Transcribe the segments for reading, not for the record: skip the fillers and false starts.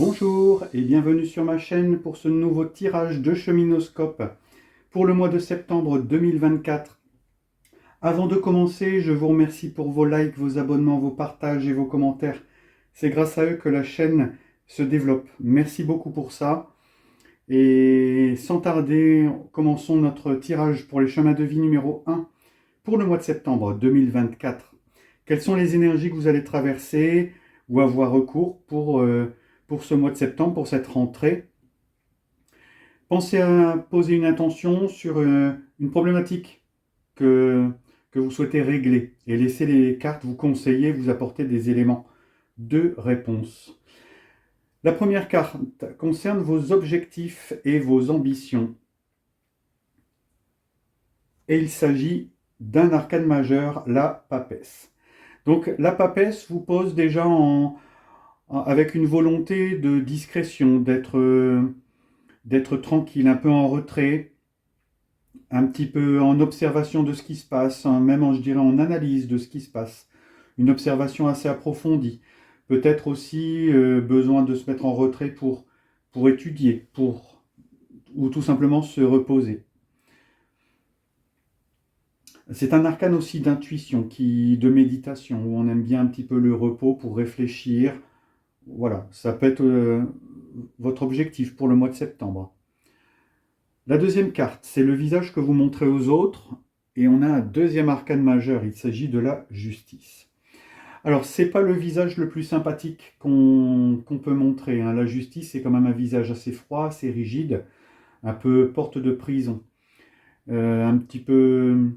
Bonjour et bienvenue sur ma chaîne pour ce nouveau tirage de Cheminoscope pour le mois de septembre 2024. Avant de commencer, je vous remercie pour vos likes, vos abonnements, vos partages et vos commentaires. C'est grâce à eux que la chaîne se développe. Merci beaucoup pour ça. Et sans tarder, commençons notre tirage pour les chemins de vie numéro 1 pour le mois de septembre 2024. Quelles sont les énergies que vous allez traverser ou avoir recours pour ce mois de septembre, pour cette rentrée? Pensez à poser une intention sur une problématique que, que vous souhaitez régler et laissez les cartes vous conseiller, vous apporter des éléments de réponse. La première carte concerne vos objectifs et vos ambitions. Et il s'agit d'un arcane majeur, la papesse. Donc la papesse vous pose déjà avec une volonté de discrétion, d'être tranquille, un peu en retrait, un petit peu en observation de ce qui se passe, hein, même je dirais en analyse de ce qui se passe. Une observation assez approfondie. Peut-être aussi besoin de se mettre en retrait pour étudier, ou tout simplement se reposer. C'est un arcane aussi d'intuition, de méditation, où on aime bien un petit peu le repos pour réfléchir. Voilà, ça peut être votre objectif pour le mois de septembre. La deuxième carte, c'est le visage que vous montrez aux autres. Et on a un deuxième arcane majeur, il s'agit de la justice. Alors, c'est pas le visage le plus sympathique qu'on peut montrer, hein. La justice, c'est quand même un visage assez froid, assez rigide, un peu porte de prison, un petit peu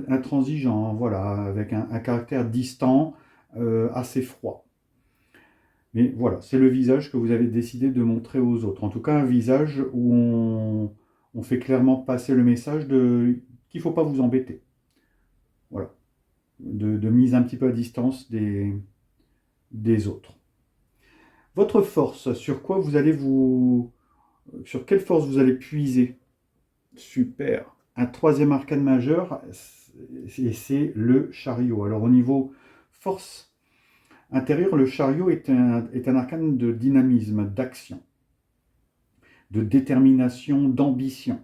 intransigeant, voilà, avec un caractère distant, assez froid. Mais voilà, c'est le visage que vous avez décidé de montrer aux autres. En tout cas, un visage où on fait clairement passer le message qu'il ne faut pas vous embêter. Voilà, de mise un petit peu à distance des autres. Votre force, sur quelle force vous allez puiser? Super. Un troisième arcane majeur, et c'est le chariot. Alors au niveau force intérieure, le chariot est un arcane de dynamisme, d'action, de détermination, d'ambition.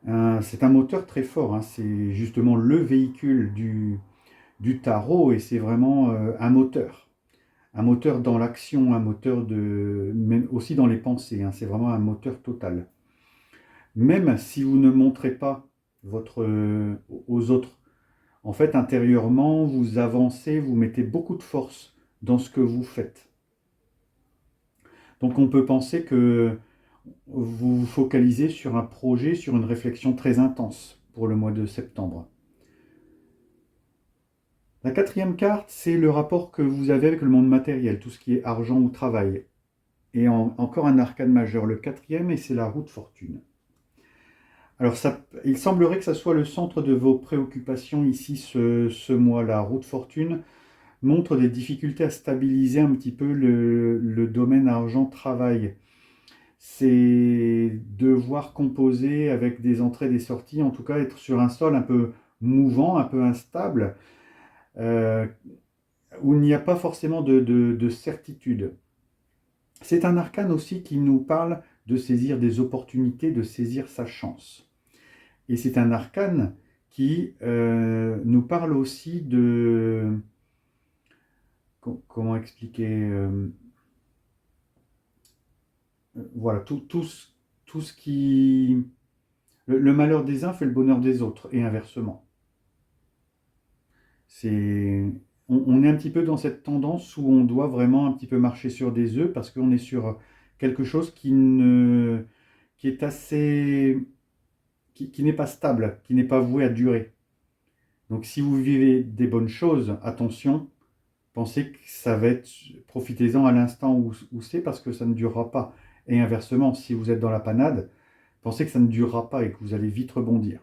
C'est un moteur très fort, hein. C'est justement le véhicule du tarot et c'est vraiment un moteur. Un moteur dans l'action, mais aussi dans les pensées, hein. C'est vraiment un moteur total. Même si vous ne montrez pas aux autres, en fait, intérieurement, vous avancez, vous mettez beaucoup de force dans ce que vous faites. Donc on peut penser que vous vous focalisez sur un projet, sur une réflexion très intense pour le mois de septembre. La quatrième carte, c'est le rapport que vous avez avec le monde matériel, tout ce qui est argent ou travail. Et encore un arcane majeur, le quatrième, et c'est la roue de fortune. Alors, il semblerait que ça soit le centre de vos préoccupations ici ce mois. La roue de fortune montre des difficultés à stabiliser un petit peu le domaine argent-travail. C'est devoir composer avec des entrées et des sorties, en tout cas être sur un sol un peu mouvant, un peu instable, euh, où il n'y a pas forcément de certitude. C'est un arcane aussi qui nous parle de saisir des opportunités, de saisir sa chance. Et c'est un arcane qui nous parle aussi de... Comment expliquer voilà, tout ce qui... Le malheur des uns fait le bonheur des autres, et inversement. On est un petit peu dans cette tendance où on doit vraiment un petit peu marcher sur des œufs, parce qu'on est sur quelque chose qui est assez... qui n'est pas stable, qui n'est pas voué à durer. Donc si vous vivez des bonnes choses, attention, pensez que ça va être, profitez-en à l'instant où c'est parce que ça ne durera pas. Et inversement, si vous êtes dans la panade, pensez que ça ne durera pas et que vous allez vite rebondir.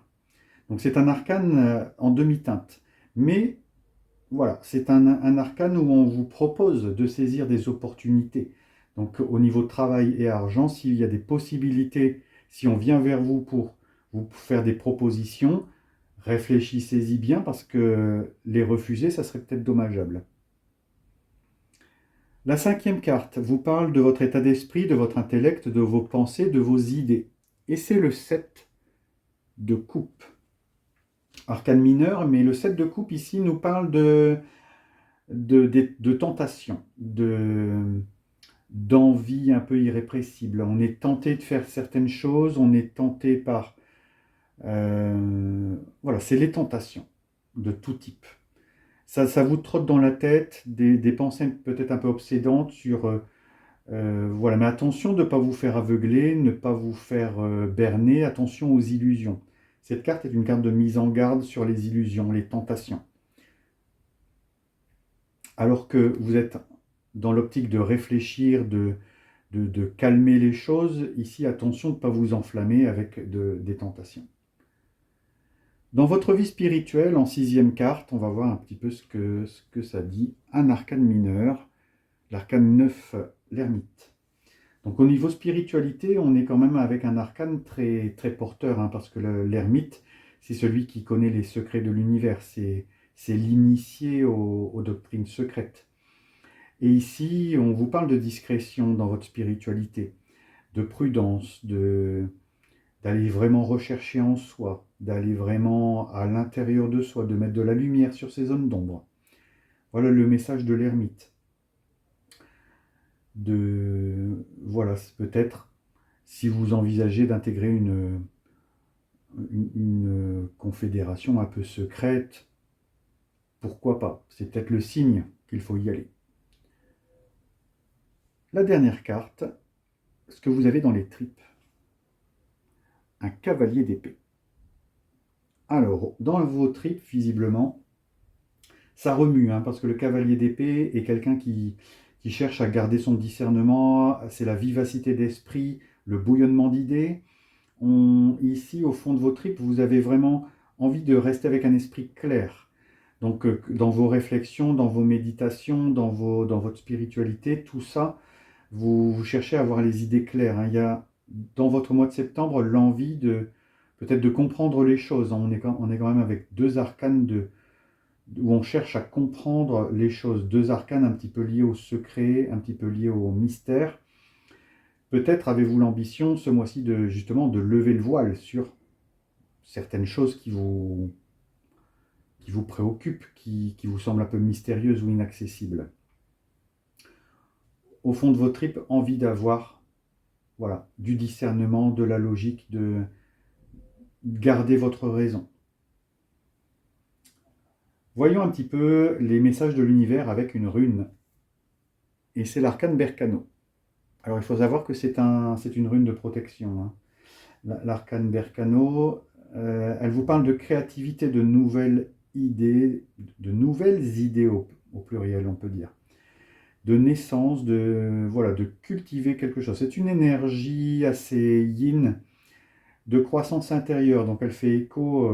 Donc c'est un arcane en demi-teinte. Mais voilà, c'est un arcane où on vous propose de saisir des opportunités. Donc au niveau travail et argent, s'il y a des possibilités, si on vient vers vous pour vous faire des propositions, réfléchissez-y bien parce que les refuser, ça serait peut-être dommageable. La cinquième carte vous parle de votre état d'esprit, de votre intellect, de vos pensées, de vos idées. Et c'est le 7 de coupe. Arcane mineur, mais le 7 de coupe ici nous parle de tentation, d'envie un peu irrépressible. On est tenté de faire certaines choses, on est tenté par... voilà, c'est les tentations de tout type. Ça vous trotte dans la tête des pensées peut-être un peu obsédantes sur... voilà, mais attention de ne pas vous faire aveugler, ne pas vous faire berner, attention aux illusions. Cette carte est une carte de mise en garde sur les illusions, les tentations. Alors que vous êtes dans l'optique de réfléchir, de calmer les choses, ici, attention de ne pas vous enflammer avec des tentations. Dans votre vie spirituelle, en sixième carte, on va voir un petit peu ce que ça dit. Un arcane mineur, l'arcane 9, l'ermite. Donc au niveau spiritualité, on est quand même avec un arcane très, très porteur, hein, parce que l'ermite, c'est celui qui connaît les secrets de l'univers, c'est l'initié aux doctrines secrètes. Et ici, on vous parle de discrétion dans votre spiritualité, de prudence, d'aller vraiment rechercher en soi, d'aller vraiment à l'intérieur de soi, de mettre de la lumière sur ces zones d'ombre. Voilà le message de l'ermite. Voilà, peut-être si vous envisagez d'intégrer une confédération un peu secrète, pourquoi pas? C'est peut-être le signe qu'il faut y aller. La dernière carte, ce que vous avez dans les tripes. Un cavalier d'épée. Alors, dans vos tripes, visiblement, ça remue, hein, parce que le cavalier d'épée est quelqu'un qui cherche à garder son discernement, c'est la vivacité d'esprit, le bouillonnement d'idées. Ici, au fond de vos tripes, vous avez vraiment envie de rester avec un esprit clair. Donc, dans vos réflexions, dans vos méditations, dans votre spiritualité, tout ça, vous cherchez à avoir les idées claires, hein. Il y a, dans votre mois de septembre, l'envie peut-être de comprendre les choses, hein. On est quand même avec deux arcanes où on cherche à comprendre les choses. Deux arcanes un petit peu liés au secret, un petit peu liés au mystère. Peut-être avez-vous l'ambition ce mois-ci justement de lever le voile sur certaines choses qui vous préoccupent, qui vous semblent un peu mystérieuses ou inaccessibles. Au fond de vos tripes, envie d'avoir du discernement, de la logique, de garder votre raison. Voyons un petit peu les messages de l'univers avec une rune. Et c'est l'arcane Berkano. Alors il faut savoir que c'est une rune de protection, hein. L'arcane Berkano, elle vous parle de créativité, de nouvelles idées au pluriel on peut dire. De naissance, de cultiver quelque chose. C'est une énergie assez yin, de croissance intérieure. Donc elle fait écho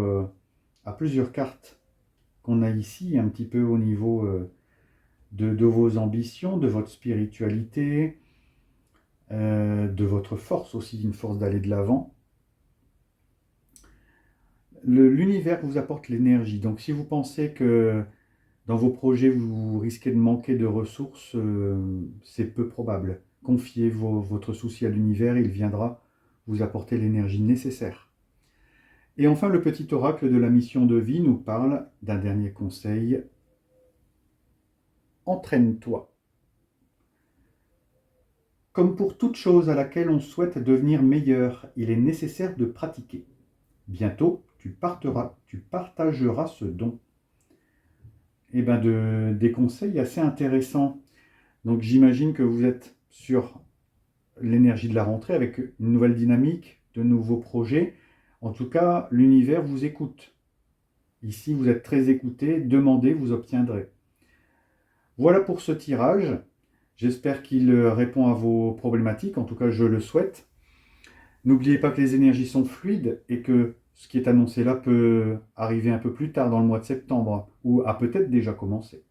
à plusieurs cartes qu'on a ici, un petit peu au niveau de vos ambitions, de votre spiritualité, de votre force aussi, une force d'aller de l'avant. L'univers vous apporte l'énergie. Donc si vous pensez que dans vos projets, vous risquez de manquer de ressources, c'est peu probable. Confiez votre souci à l'univers, il viendra vous apporter l'énergie nécessaire. Et enfin, le petit oracle de la mission de vie nous parle d'un dernier conseil. Entraîne-toi. Comme pour toute chose à laquelle on souhaite devenir meilleur, il est nécessaire de pratiquer. Bientôt, tu partageras ce don. Et des conseils assez intéressants. Donc j'imagine que vous êtes sur l'énergie de la rentrée avec une nouvelle dynamique, de nouveaux projets. En tout cas, l'univers vous écoute. Ici, vous êtes très écouté, demandez, vous obtiendrez. Voilà pour ce tirage. J'espère qu'il répond à vos problématiques, en tout cas je le souhaite. N'oubliez pas que les énergies sont fluides et que ce qui est annoncé là peut arriver un peu plus tard dans le mois de septembre ou a peut-être déjà commencé.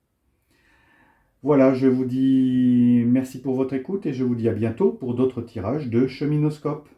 Voilà, je vous dis merci pour votre écoute et je vous dis à bientôt pour d'autres tirages de Cheminoscope.